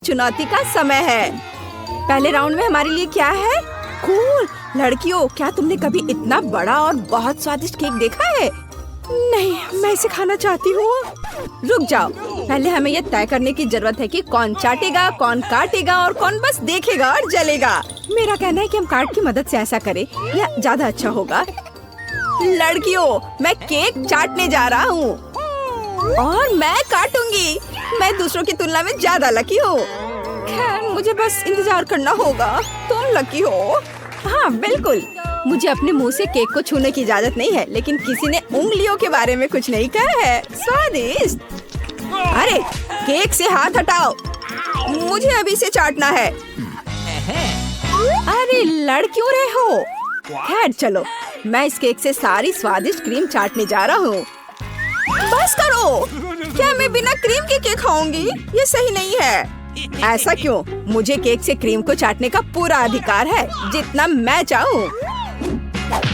चुनौती का समय है। पहले राउंड में हमारे लिए क्या है? कूल। लड़कियों, क्या तुमने कभी इतना बड़ा और बहुत स्वादिष्ट केक देखा है? नहीं, मैं इसे खाना चाहती हूँ। रुक जाओ, पहले हमें यह तय करने की जरूरत है कि कौन चाटेगा, कौन काटेगा और कौन बस देखेगा और जलेगा। मेरा कहना है कि हम कार्ड की मदद से ऐसा करें, यह ज्यादा अच्छा होगा। लड़कियों, मैं केक चाटने जा रहा हूँ और मैं काटूंगी। मैं दूसरों की तुलना में ज्यादा लकी हूँ। खैर, मुझे बस इंतजार करना होगा। तुम लकी हो। हाँ बिल्कुल, मुझे अपने मुंह से केक को छूने की इजाजत नहीं है, लेकिन किसी ने उंगलियों के बारे में कुछ नहीं कहा है। स्वादिष्ट। अरे, केक से हाथ हटाओ, मुझे अभी से चाटना है। अरे लड़ क्यों रहे हो? खैर चलो, मैं इस केक से सारी स्वादिष्ट क्रीम चाटने जा रहा हूँ। बस करो, क्या मैं बिना क्रीम के केक खाऊंगी? ये सही नहीं है। ऐसा क्यों? मुझे केक से क्रीम को चाटने का पूरा अधिकार है, जितना मैं चाहूँ।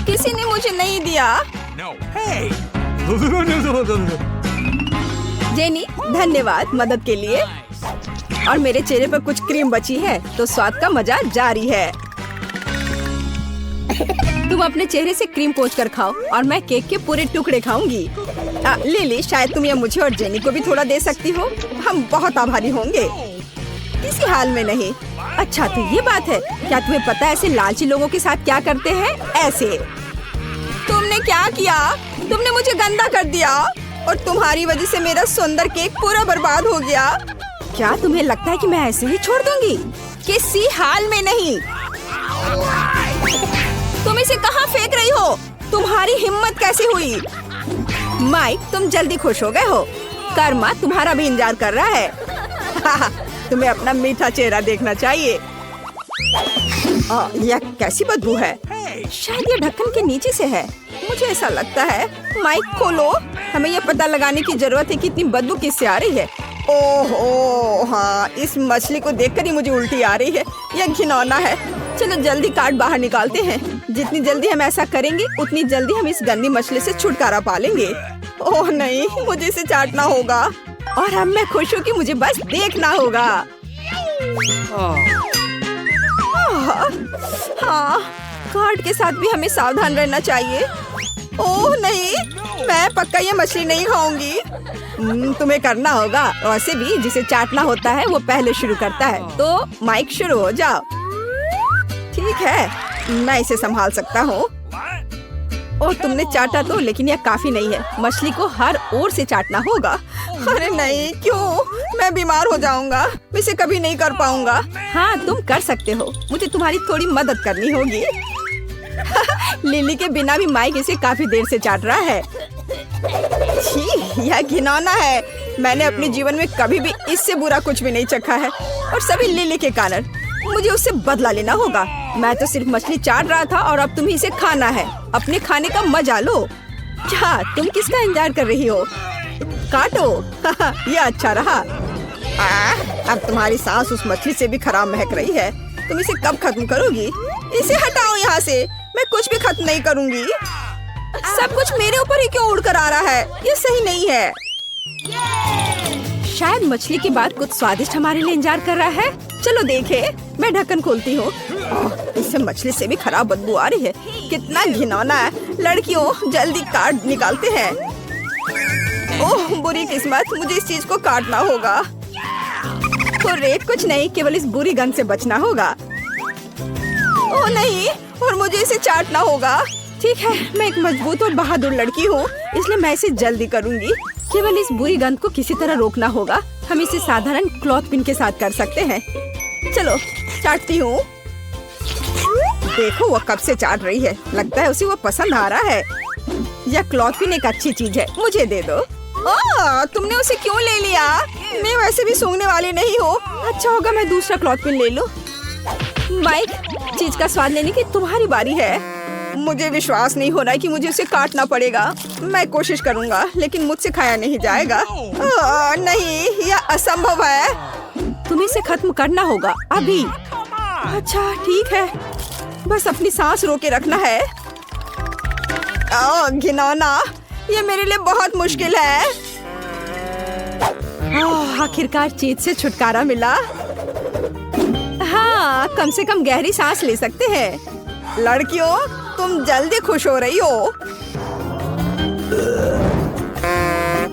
किसी ने मुझे नहीं दिया। जेनी, धन्यवाद मदद के लिए। और मेरे चेहरे पर कुछ क्रीम बची है, तो स्वाद का मजा जारी है। तुम अपने चेहरे से क्रीम पोंछ कर खाओ और मैं केक के पूरे टुकड़े खाऊंगी। लिली, शायद तुम यह मुझे और जेनी को भी थोड़ा दे सकती हो। हम बहुत आभारी होंगे। किसी हाल में नहीं। अच्छा, तो ये बात है। क्या तुम्हें पता है ऐसे लालची लोगों के साथ क्या करते हैं? ऐसे। तुमने क्या किया? तुमने मुझे गंदा कर दिया और तुम्हारी वजह से मेरा सुंदर केक पूरा बर्बाद हो गया। क्या तुम्हें लगता है कि मैं ऐसे ही छोड़ दूंगी? किसी हाल में नहीं। तुम इसे कहाँ फेंक रही हो? तुम्हारी हिम्मत कैसे हुई? माइक, तुम जल्दी खुश हो गए हो। कर्मा तुम्हारा भी इंतजार कर रहा है। तुम्हें अपना मीठा चेहरा देखना चाहिए। यह कैसी बदबू है? शायद ये ढक्कन के नीचे से है, मुझे ऐसा लगता है। माइक खोलो, हमें यह पता लगाने की जरूरत है कि इतनी बदबू किससे आ रही है। ओहो हाँ, इस मछली को देखकर ही मुझे उल्टी आ रही है। यह घिनौना है। चलो जल्दी कार्ड बाहर निकालते हैं। जितनी जल्दी हम ऐसा करेंगे, उतनी जल्दी हम इस गंदी मछली से छुटकारा पा लेंगे। ओह नहीं, मुझे इसे चाटना होगा और अब मैं खुश हूँ कि मुझे बस देखना होगा। हाँ, कार्ड के साथ भी हमें सावधान रहना चाहिए। ओह नहीं, मैं पक्का ये मछली नहीं खाऊंगी। तुम्हें करना होगा। वैसे भी जिसे चाटना होता है वो पहले शुरू करता है। तो माइक शुरू हो जाओ। ठीक है, मैं इसे संभाल सकता हूँ। ओह, तुमने चाटा तो, लेकिन यह काफी नहीं है। मछली को हर ओर से चाटना होगा। अरे नहीं, क्यों? मैं बीमार हो जाऊंगा। मैं इसे कभी नहीं कर पाऊंगा। हाँ, तुम कर सकते हो। मुझे तुम्हारी थोड़ी मदद करनी होगी। लिली के बिना भी माइक इसे काफी देर से चाट रहा है। छी, यह घिनौना है। मैंने अपने जीवन में कभी भी इससे बुरा कुछ भी नहीं चखा है, और सभी लिली के कारण। मुझे उससे बदला लेना होगा। मैं तो सिर्फ मछली चाट रहा था और अब तुम्हें इसे खाना है। अपने खाने का मजा लो। क्या तुम किसका इंतजार कर रही हो? काटो। ये अच्छा रहा। अब तुम्हारी सांस उस मछली से भी खराब महक रही है। तुम इसे कब खत्म करोगी? इसे हटाओ यहाँ से। मैं कुछ भी खत्म नहीं करूँगी। सब कुछ मेरे ऊपर ही क्यों उड़कर आ रहा है? ये सही नहीं है। शायद मछली के बाद कुछ स्वादिष्ट हमारे लिए इंतजार कर रहा है। चलो देखे। मैं ढक्कन खोलती हूँ। इससे मछली से भी खराब बदबू आ रही है। कितना घिनौना है। लड़कियों, जल्दी कार्ड निकालते हैं। ओह बुरी किस्मत, मुझे इस चीज को काटना होगा। तो रेत कुछ नहीं, केवल इस बुरी गंध से बचना होगा। ओह नहीं, और मुझे इसे चाटना होगा। ठीक है, मैं एक मजबूत और बहादुर लड़की हूँ, इसलिए मैं इसे जल्दी करूँगी। केवल इस बुरी गंध को किसी तरह रोकना होगा। हम इसे साधारण क्लॉथ पिन के साथ कर सकते हैं। चलो चाटती हूँ। देखो वो कब से चाट रही है। लगता है उसे वो पसंद आ रहा है। यह क्लॉथ पिन एक अच्छी चीज है, मुझे दे दो। तुमने उसे क्यों ले लिया? मैं वैसे भी सूंघने वाली नहीं हूँ। अच्छा होगा मैं दूसरा क्लॉथ पिन ले लूँ। माइक, चीज का स्वाद लेने की तुम्हारी बारी है। मुझे विश्वास नहीं हो रहा है कि मुझे उसे काटना पड़ेगा। मैं कोशिश करूँगा, लेकिन मुझसे खाया नहीं जाएगा। नहीं, यह असंभव है। तुम्हें इसे खत्म करना होगा अभी। अच्छा ठीक है, बस अपनी सांस रोके रखना है। घिनौना, ये मेरे लिए बहुत मुश्किल है। आखिरकार चीज से छुटकारा मिला। हाँ, कम से कम गहरी सांस ले सकते हैं। लड़कियों, तुम जल्दी खुश हो रही हो।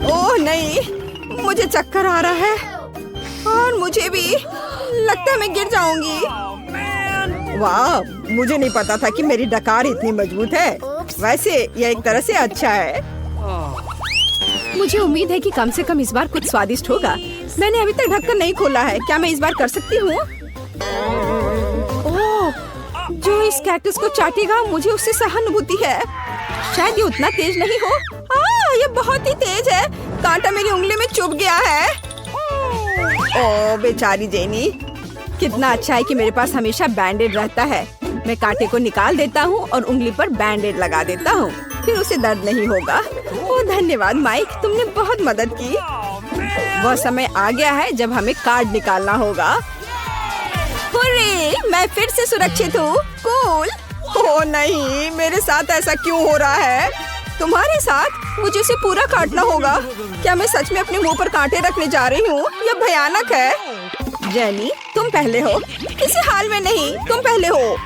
ओह नहीं, मुझे चक्कर आ रहा है और मुझे भी लगता है मैं गिर जाऊंगी। वाह, मुझे नहीं पता था कि मेरी डकार इतनी मजबूत है। वैसे यह एक तरह से अच्छा है। मुझे उम्मीद है कि कम से कम इस बार कुछ स्वादिष्ट होगा। मैंने अभी तक ढक्कन नहीं खोला है। क्या मैं इस बार कर सकती हूँ? ओह, जो इस कैक्टस को चाटेगा मुझे उससे सहानुभूति है। शायद ये उतना तेज नहीं हो। ये बहुत ही तेज है। कांटा मेरी उंगली में चुभ गया है। ओह बेचारी जेनी। कितना अच्छा है कि मेरे पास हमेशा बैंडेड रहता है। मैं कांटे को निकाल देता हूँ और उंगली पर बैंडेड लगा देता हूँ, फिर उसे दर्द नहीं होगा। ओह धन्यवाद माइक, तुमने बहुत मदद की। वह समय आ गया है जब हमें कार्ड निकालना होगा। हुर्रे, मैं फिर से सुरक्षित हूँ। कूल। ओह नहीं, मेरे साथ ऐसा क्यों हो रहा है? तुम्हारे साथ? मुझे उसे पूरा काटना होगा। क्या मैं सच में अपने मुंह पर कांटे रखने जा रही हूँ? यह भयानक है। जेनी, तुम पहले हो। किसी हाल में नहीं, तुम पहले हो।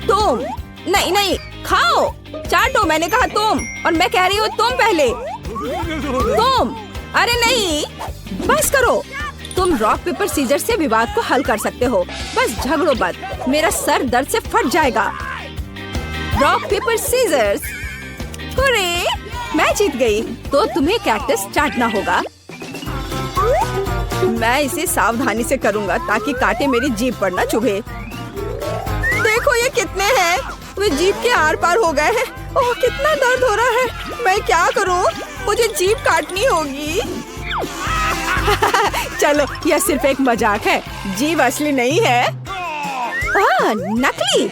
तुम नहीं नहीं, खाओ, चाटो। मैंने कहा तुम, और मैं कह रही हूँ तुम पहले। तुम, अरे नहीं, बस करो। तुम रॉक पेपर सीजर से विवाद को हल कर सकते हो। बस झगड़ो मत, मेरा सर दर्द से फट जाएगा। Rock paper seizures. हुर्रे, मैं जीत गई। तो तुम्हें कैक्टस चाटना होगा। मैं इसे सावधानी से करूंगा ताकि कांटे मेरी जीभ पर न चुभे। देखो ये कितने हैं। वे जीभ के आर पार हो गए हैं। ओह कितना दर्द हो रहा है। मैं क्या करूं? मुझे जीभ काटनी होगी। चलो, यह सिर्फ एक मजाक है। जीभ असली नहीं है। नकली।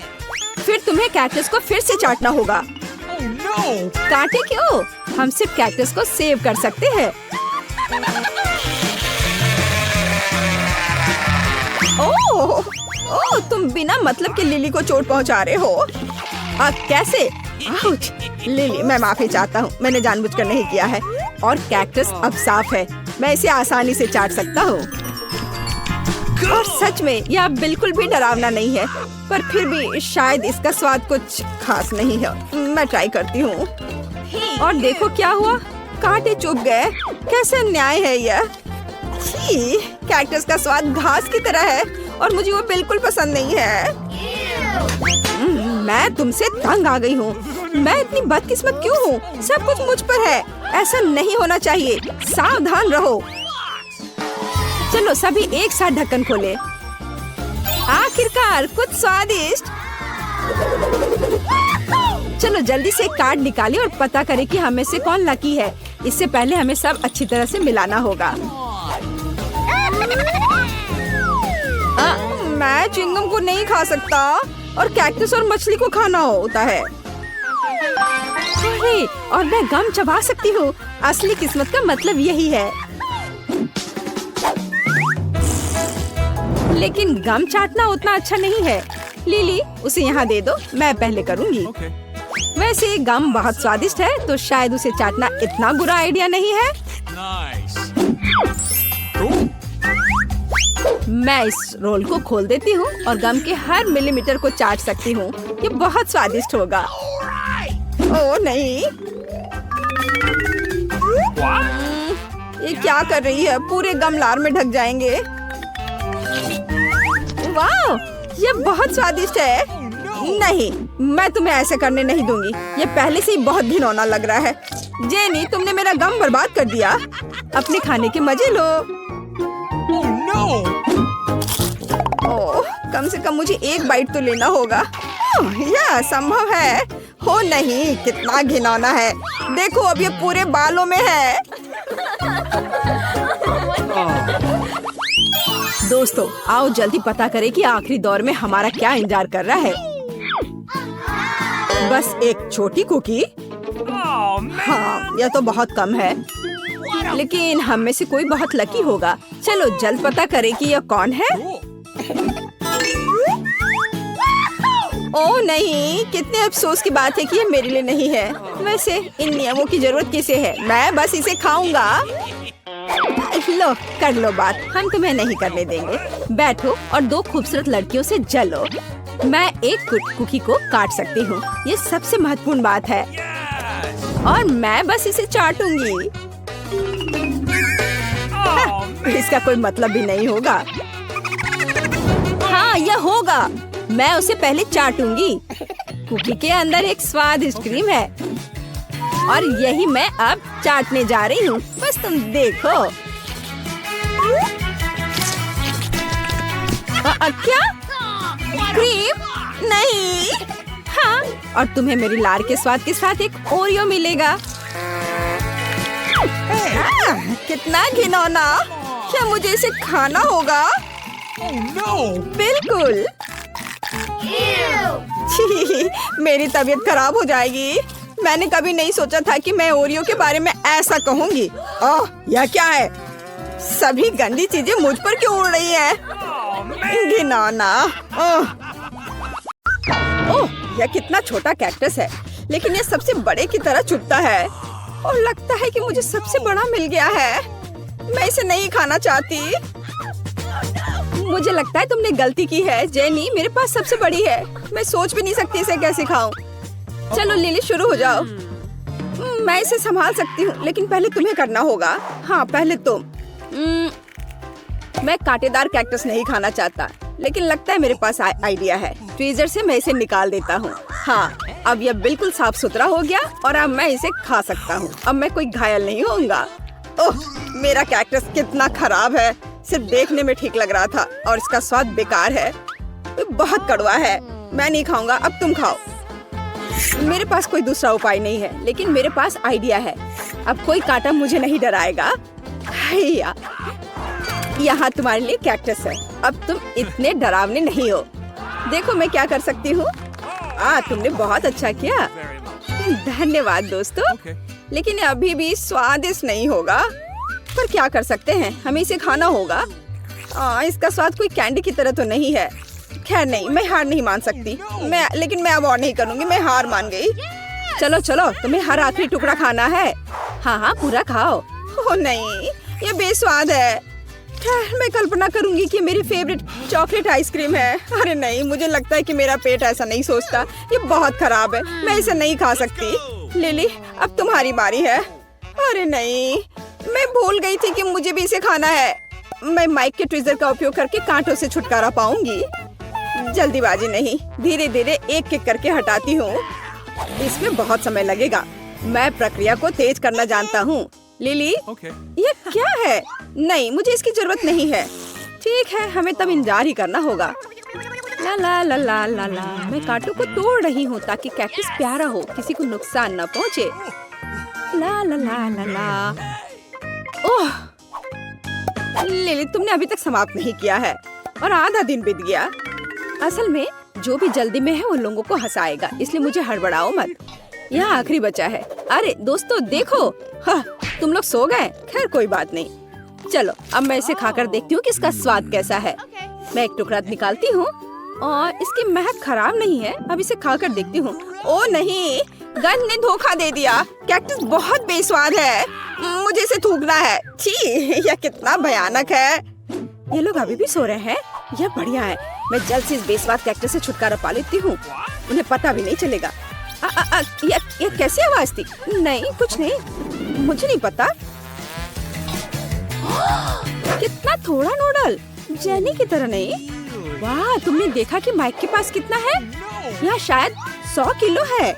फिर तुम्हें कैक्टस को फिर से चाटना होगा। कांटे क्यों? हम सिर्फ कैक्टस को सेव कर सकते हैं। ओह, तुम बिना मतलब के लिली को चोट पहुंचा रहे हो। कैसे? आउच। लिली, मैं माफी चाहता हूँ। मैंने जानबूझकर नहीं किया है। और कैक्टस अब साफ है। मैं इसे आसानी से चाट सकता हूँ। और सच में यह बिल्कुल भी डरावना नहीं है, पर फिर भी शायद इसका स्वाद कुछ खास नहीं है। मैं ट्राई करती हूँ। और देखो क्या हुआ, कांटे चुभ गए। कैसे अन्याय है यह। छी, कैक्टस का स्वाद घास की तरह है और मुझे वो बिल्कुल पसंद नहीं है। मैं तुमसे तंग आ गई हूँ। मैं इतनी बदकिस्मत क्यों हूँ? सब कुछ मुझ पर है। ऐसा नहीं होना चाहिए। सावधान रहो। चलो सभी एक साथ ढक्कन खोले। आखिरकार कुछ स्वादिष्ट। चलो जल्दी से एक कार्ड निकालें और पता करें कि हमें से कौन लकी है। इससे पहले हमें सब अच्छी तरह से मिलाना होगा। मैं चिंगम को नहीं खा सकता और कैक्टस और मछली को खाना होता है। और मैं गम चबा सकती हूँ। असली किस्मत का मतलब यही है। लेकिन गम चाटना उतना अच्छा नहीं है। लिली, उसे यहाँ दे दो, मैं पहले करूँगी। वैसे गम बहुत स्वादिष्ट है, तो शायद उसे चाटना इतना बुरा आइडिया नहीं है। मैं इस रोल को खोल देती हूँ और गम के हर मिलीमीटर को चाट सकती हूँ। ये बहुत स्वादिष्ट होगा। ओह नहीं, ये क्या कर रही है? पूरे गम लार में ढक जाएंगे। वाह, ये बहुत स्वादिष्ट है। नहीं, मैं तुम्हें ऐसे करने नहीं दूंगी। ये पहले से ही बहुत घिनौना लग रहा है। जेनी, तुमने मेरा गम बर्बाद कर दिया। अपने खाने के मजे लो। ओह, कम से कम मुझे एक बाइट तो लेना होगा। यह संभव है। हो नहीं, कितना घिनौना है। देखो अब ये पूरे बालों में है। दोस्तों, आओ जल्दी पता करें कि आखिरी दौर में हमारा क्या इंतजार कर रहा है। बस एक छोटी कुकी। हाँ, यह तो बहुत कम है, लेकिन हम में से कोई बहुत लकी होगा। चलो जल्द पता करें कि यह कौन है। ओह नहीं, कितने अफसोस की बात है कि ये मेरे लिए नहीं है। वैसे इन नियमों की जरूरत किसे है? मैं बस इसे खाऊंगा। लो कर लो बात, हम तुम्हें नहीं करने देंगे। बैठो और दो खूबसूरत लड़कियों से जलो। मैं एक कुकी को काट सकती हूँ, ये सबसे महत्वपूर्ण बात है। और मैं बस इसे चाटूंगी। इसका कोई मतलब भी नहीं होगा। हाँ, यह होगा। मैं उसे पहले चाटूंगी। कुकी के अंदर एक स्वादिष्ट क्रीम है और यही मैं अब चाटने जा रही हूँ। बस तुम देखो। क्या? क्रीम? नहीं। हाँ, और तुम्हें मेरी लार के स्वाद के साथ एक ओरियो मिलेगा। कितना घिनौना! क्या मुझे इसे खाना होगा? बिल्कुल। मेरी तबीयत खराब हो जाएगी। मैंने कभी नहीं सोचा था कि मैं ओरियो के बारे में ऐसा कहूँगी। ओह, यह क्या है? सभी गंदी चीजें मुझ पर क्यों उड़ रही हैं? घिनौना। ओह, यह कितना छोटा कैक्टस है, लेकिन यह सबसे बड़े की तरह चुभता है और लगता है कि मुझे सबसे बड़ा मिल गया है। मैं इसे नहीं खाना चाहती। मुझे लगता है तुमने गलती की है, जेनी। मेरे पास सबसे बड़ी है। मैं सोच भी नहीं सकती इसे कैसे खाऊं। चलो लिली, शुरू हो जाओ। मैं इसे संभाल सकती हूँ, लेकिन पहले तुम्हें करना होगा। हाँ, पहले तुम। मैं कांटेदार कैक्टस नहीं खाना चाहता, लेकिन लगता है मेरे पास आइडिया है। फ्रीजर से मैं इसे निकाल देता हूँ। हाँ, अब यह बिल्कुल साफ सुथरा हो गया और अब मैं इसे खा सकता हूँ। अब मैं कोई घायल नहीं होऊंगा। ओह, मेरा कैक्टस कितना खराब है। सिर्फ देखने में ठीक लग रहा था और इसका स्वाद बेकार है। बहुत कड़वा है। मैं नहीं खाऊंगा। अब तुम खाओ। मेरे पास कोई दूसरा उपाय नहीं है, लेकिन मेरे पास आइडिया है। अब कोई कांटा मुझे नहीं डराएगा। यहाँ तुम्हारे लिए कैक्टस है। अब तुम इतने डरावने नहीं हो। देखो मैं क्या कर सकती हूँ। तुमने बहुत अच्छा किया। धन्यवाद दोस्तों। लेकिन अभी भी स्वादिष्ट नहीं होगा, पर क्या कर सकते हैं, हमें इसे खाना होगा। इसका स्वाद कोई कैंडी की तरह तो नहीं है। खैर नहीं, मैं हार नहीं मान सकती। लेकिन मैं अब और नहीं करूँगी। मैं हार मान गई। चलो चलो, तुम्हें हर आखिरी टुकड़ा खाना है। हाँ हाँ, पूरा खाओ। ओह नहीं, ये बेस्वाद है। खैर, मैं कल्पना करूंगी कि मेरी फेवरेट चॉकलेट आइसक्रीम है। अरे नहीं, मुझे लगता है कि मेरा पेट ऐसा नहीं सोचता। ये बहुत खराब है। मैं इसे नहीं खा सकती। लिली, अब तुम्हारी बारी है। अरे नहीं, मैं भूल गई थी कि मुझे भी इसे खाना है। मैं माइक के ट्विजर का उपयोग करके कांटों से छुटकारा पाऊंगी। जल्दीबाजी नहीं, धीरे धीरे एक एक करके हटाती हूँ। इसमें बहुत समय लगेगा। मैं प्रक्रिया को तेज करना जानता हूँ। लिली, ये क्या है? नहीं, मुझे इसकी जरूरत नहीं है। ठीक है, हमें तब इंतजार ही करना होगा। ला ला ला ला ला ला। मैं कांटों को तोड़ रही हूँ ताकि कैक्टस प्यारा हो, किसी को नुकसान न पहुँचे। ला ला ला ला ला। ओह लिली, तुमने अभी तक समाप्त नहीं किया है और आधा दिन बीत गया। असल में जो भी जल्दी में है वो लोगों को हंसाएगा, इसलिए मुझे हड़बड़ाओ मत। यह आखिरी बचा है। अरे दोस्तों देखो, हाँ, तुम लोग सो गए। खैर कोई बात नहीं। चलो अब मैं इसे खाकर देखती हूँ कि इसका स्वाद कैसा है। मैं एक टुकड़ा निकालती हूँ और इसकी महक खराब नहीं है। अब इसे खाकर देखती हूँ। ओ नहीं, गंध ने धोखा दे दिया। कैक्टस बहुत बेस्वाद है। मुझे इसे थूकना है। छी, यह कितना भयानक है। ये लोग अभी भी सो रहे हैं। यह बढ़िया है। मैं जल्द से इस बेस्वाद कैक्टस से छुटकारा पा लेती हूँ। उन्हें पता भी नहीं चलेगा। ये कैसी आवाज थी? नहीं, कुछ नहीं, मुझे नहीं पता। कितना थोड़ा नूडल, जेनी की तरह नहीं। वाह, तुमने देखा कि माइक के पास कितना है? यहाँ शायद 100 किलो है।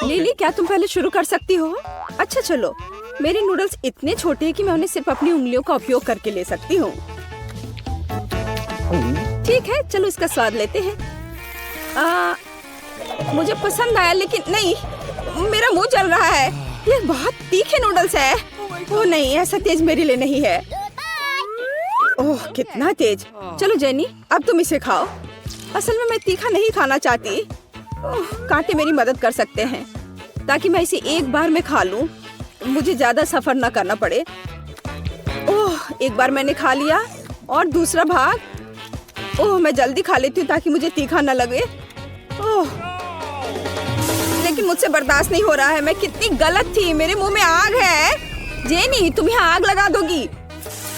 लिली, क्या तुम पहले शुरू कर सकती हो? अच्छा चलो, मेरे नूडल्स इतने छोटे हैं कि मैं उन्हें सिर्फ अपनी उंगलियों का उपयोग करके ले सकती हूँ। ठीक है, चलो इसका स्वाद लेते हैं। मुझे पसंद आया, लेकिन नहीं, मेरा मुंह जल रहा है। ये बहुत तीखे नूडल्स है। ओह नहीं, ऐसा तेज मेरे लिए नहीं है। ओह कितना तेज। चलो जेनी, अब तुम इसे खाओ। असल में मैं तीखा नहीं खाना चाहती। ओह, कांटे मेरी मदद कर सकते हैं ताकि मैं इसे एक बार में खा लूं। मुझे ज्यादा सफर न करना पड़े। ओह, एक बार मैंने खा लिया और दूसरा भाग। ओह, मैं जल्दी खा लेती हूँ ताकि मुझे तीखा न लगे। ओह, लेकिन मुझसे बर्दाश्त नहीं हो रहा है। मैं कितनी गलत थी। मेरे मुंह में आग है। जेनी, तुम यहाँ आग लगा दोगी।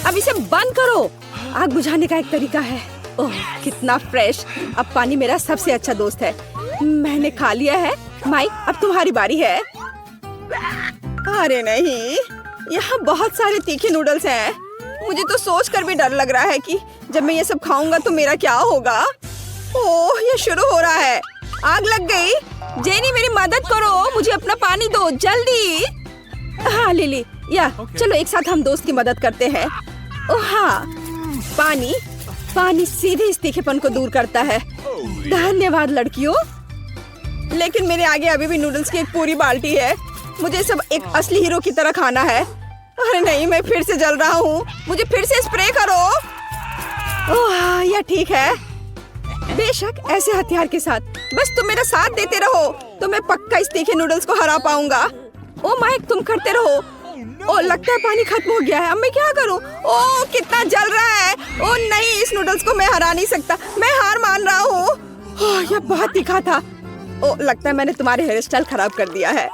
अब इसे बंद करो। आग बुझाने का एक तरीका है। ओह, कितना फ्रेश। अब पानी मेरा सबसे अच्छा दोस्त है। मैंने खा लिया है। माइक, अब तुम्हारी बारी है। अरे नहीं, यहाँ बहुत सारे तीखे नूडल्स हैं। मुझे तो सोच कर भी डर लग रहा है कि जब मैं ये सब खाऊंगा तो मेरा क्या होगा। ओह, ये शुरू हो रहा है। आग लग गई। जेनी, मेरी मदद करो, मुझे अपना पानी दो जल्दी। हाँ लिली, या चलो एक साथ हम दोस्त की मदद करते हैं। ओह हाँ, पानी सीधे इस तीखेपन को दूर करता है। धन्यवाद लड़कियों। लेकिन मेरे आगे अभी भी नूडल्स की एक पूरी बाल्टी है। मुझे सब एक असली हीरो की तरह खाना है। अरे नहीं, मैं फिर से जल रहा हूँ। मुझे फिर से स्प्रे करो। ओह, यह ठीक है। बेशक ऐसे हथियार के साथ बस तुम मेरा साथ देते रहो तो मैं पक्का इस तीखे नूडल्स को हरा पाऊंगा। ओ माइक, तुम करते रहो। ओ, लगता है पानी खत्म हो गया है। अब मैं क्या करूं? ओ, कितना जल रहा है। ओ नहीं, इस नूडल्स को मैं हरा नहीं सकता। मैं हार मान रहा हूँ। यह बहुत तीखा था। ओ, लगता है मैंने तुम्हारे हेयर स्टाइल खराब कर दिया है।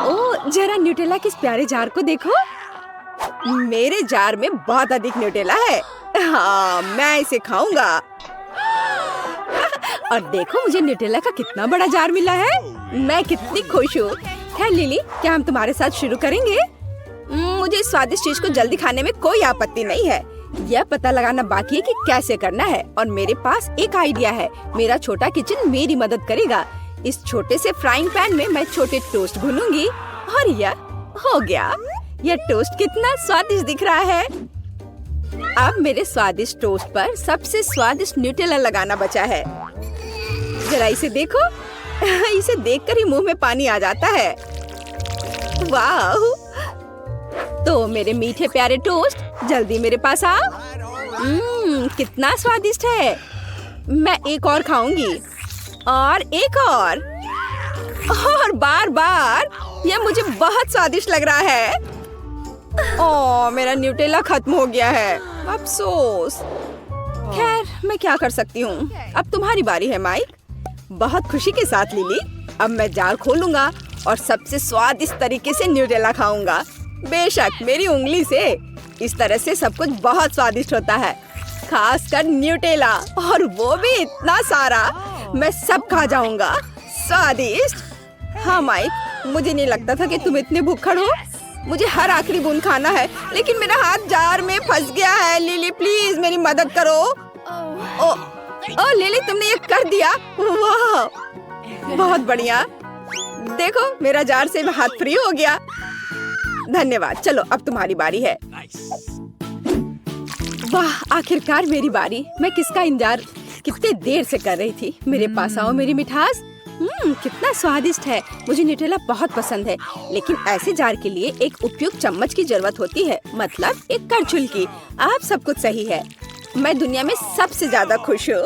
ओ, जरा न्यूटेला के इस प्यारे जार को देखो। मेरे जार में बहुत अधिक न्यूटेला है। हाँ, मैं इसे खाऊंगा। और देखो, मुझे न्यूटेला का कितना बड़ा जार मिला है। मैं कितनी खुश हूँ। खैर लिली, क्या हम तुम्हारे साथ शुरू करेंगे? मुझे इस स्वादिष्ट चीज को जल्दी खाने में कोई आपत्ति नहीं है। यह पता लगाना बाकी है कि कैसे करना है। और मेरे पास एक आइडिया है। मेरा छोटा किचन मेरी मदद करेगा। इस छोटे से फ्राइंग पैन में मैं छोटे टोस्ट भूनूंगी और यह हो गया। यह टोस्ट कितना स्वादिष्ट दिख रहा है। अब मेरे स्वादिष्ट टोस्ट पर सबसे स्वादिष्ट न्यूटेला लगाना बचा है। जरा इसे देखो। इसे देखकर ही मुंह में पानी आ जाता है। वाह! तो मेरे मीठे प्यारे टोस्ट, जल्दी मेरे पास आओ। कितना स्वादिष्ट है। मैं एक और खाऊंगी और एक और बार बार। यह मुझे बहुत स्वादिष्ट लग रहा है। ओह, मेरा न्यूटेला खत्म हो गया है। अफसोस। खैर, मैं क्या कर सकती हूँ। अब तुम्हारी बारी है माइक। बहुत खुशी के साथ लिली। अब मैं जार खोलूंगा और सबसे स्वादिष्ट तरीके से न्यूटेला खाऊंगा। बेशक मेरी उंगली से इस तरह से सब कुछ बहुत स्वादिष्ट होता है, खासकर न्यूटेला, और वो भी इतना सारा। मैं सब खा जाऊंगा। स्वादिष्ट। हाँ माइक, मुझे नहीं लगता था कि तुम इतने भूखड़ हो। मुझे हर आखिरी बूंद खाना है, लेकिन मेरा हाथ जार में फंस गया है। लिली प्लीज मेरी मदद करो। ओ लिली, तुमने ये कर दिया। वाह, बहुत बढ़िया। देखो, मेरा जार से हाथ फ्री हो गया। धन्यवाद। चलो अब तुम्हारी बारी है। वाह, आखिरकार मेरी बारी। मैं किसका इंतजार कितने देर से कर रही थी। मेरे पास आओ मेरी मिठास। कितना स्वादिष्ट है। मुझे न्यूटेला बहुत पसंद है, लेकिन ऐसे जार के लिए एक उपयुक्त चम्मच की जरूरत होती है, मतलब एक करछुल की। आप सब कुछ सही है। मैं दुनिया में सबसे ज्यादा खुश हूँ।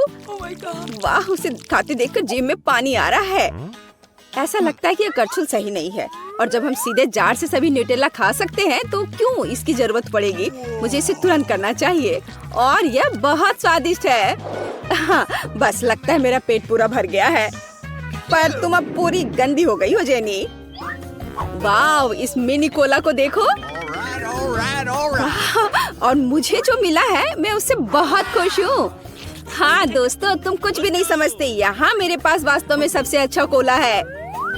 वाह, उसे खाते देखकर जीभ में पानी आ रहा है। ऐसा लगता है कि यह करछुल सही नहीं है, और जब हम सीधे जार से सभी न्यूटेला खा सकते हैं तो क्यों इसकी जरूरत पड़ेगी। मुझे इसे तुरंत करना चाहिए, और यह बहुत स्वादिष्ट है। हाँ, बस लगता है मेरा पेट पूरा भर गया है। पर तुम अब पूरी गंदी हो गई हो जेनी। वाह, इस मिनी कोला को देखो। और मुझे जो मिला है, मैं उससे बहुत खुश हूँ। हाँ दोस्तों, तुम कुछ भी नहीं समझते। यहाँ मेरे पास वास्तव में सबसे अच्छा कोला है।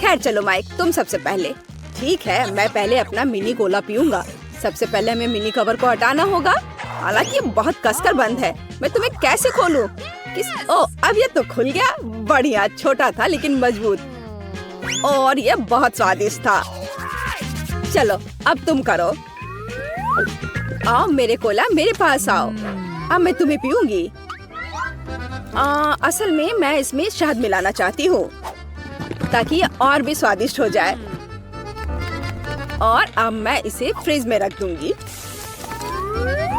खैर चलो माइक, तुम सबसे पहले। ठीक है, मैं पहले अपना मिनी कोला पीऊंगा। सबसे पहले हमें मिनी कवर को हटाना होगा। हालांकि ये बहुत कसकर बंद है। मैं तुम्हें कैसे खोलूं? अब ये तो खुल गया। बढ़िया, छोटा था लेकिन मजबूत, और ये बहुत स्वादिष्ट था। चलो अब तुम करो। आओ मेरे कोला, मेरे पास आओ। अब मैं तुम्हें पीऊंगी। असल में मैं इसमें शहद मिलाना चाहती हूँ ताकि ये और भी स्वादिष्ट हो जाए। और अब मैं इसे फ्रिज में रख दूंगी,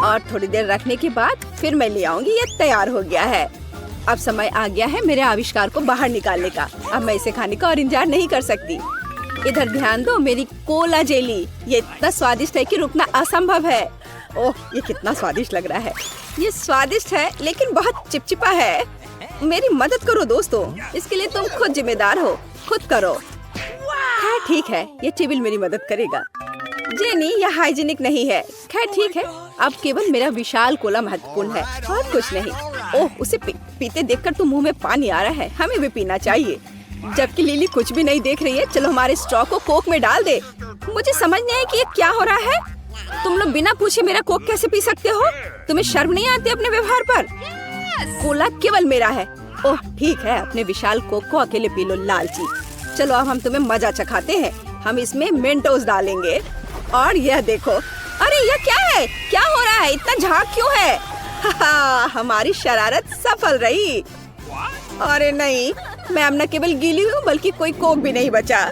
और थोड़ी देर रखने के बाद फिर मैं ले आऊंगी। ये तैयार हो गया है। अब समय आ गया है मेरे आविष्कार को बाहर निकालने का। अब मैं इसे खाने का और इंतजार नहीं कर सकती। इधर ध्यान दो, मेरी कोला जेली। ये इतना स्वादिष्ट है कि रुकना असंभव है। ओह, ये कितना स्वादिष्ट लग रहा है। ये स्वादिष्ट है लेकिन बहुत चिपचिपा है। मेरी मदद करो दोस्तों, इसके लिए तुम खुद जिम्मेदार हो। खुद करो। हाँ ठीक है, ये टेबल मेरी मदद करेगा। जेनी, यह हाइजीनिक नहीं है। खैर ठीक है, अब केवल मेरा विशाल कोला महत्वपूर्ण है और कुछ नहीं। ओह, उसे पीते देखकर तो मुंह में पानी आ रहा है। हमें भी पीना चाहिए। जबकि लिली कुछ भी नहीं देख रही है। चलो हमारे स्ट्रॉ को कोक में डाल दे। मुझे समझ नहीं है कि ये क्या हो रहा है। तुम लोग बिना पूछे मेरा कोक कैसे पी सकते हो? तुम्हें शर्म नहीं आती अपने व्यवहार पर? कोला केवल मेरा है। ओह ठीक है, अपने विशाल कोक को अकेले पी लो लालची। चलो अब हम तुम्हें मजा चखाते हैं। हम इसमें मेंटोस डालेंगे और यह देखो। अरे यह क्या है? क्या हो रहा है? इतना झाग क्यों है? हमारी शरारत सफल रही। अरे नहीं, मैं अब न केवल गीली हूँ बल्कि कोई कोक भी नहीं बचा।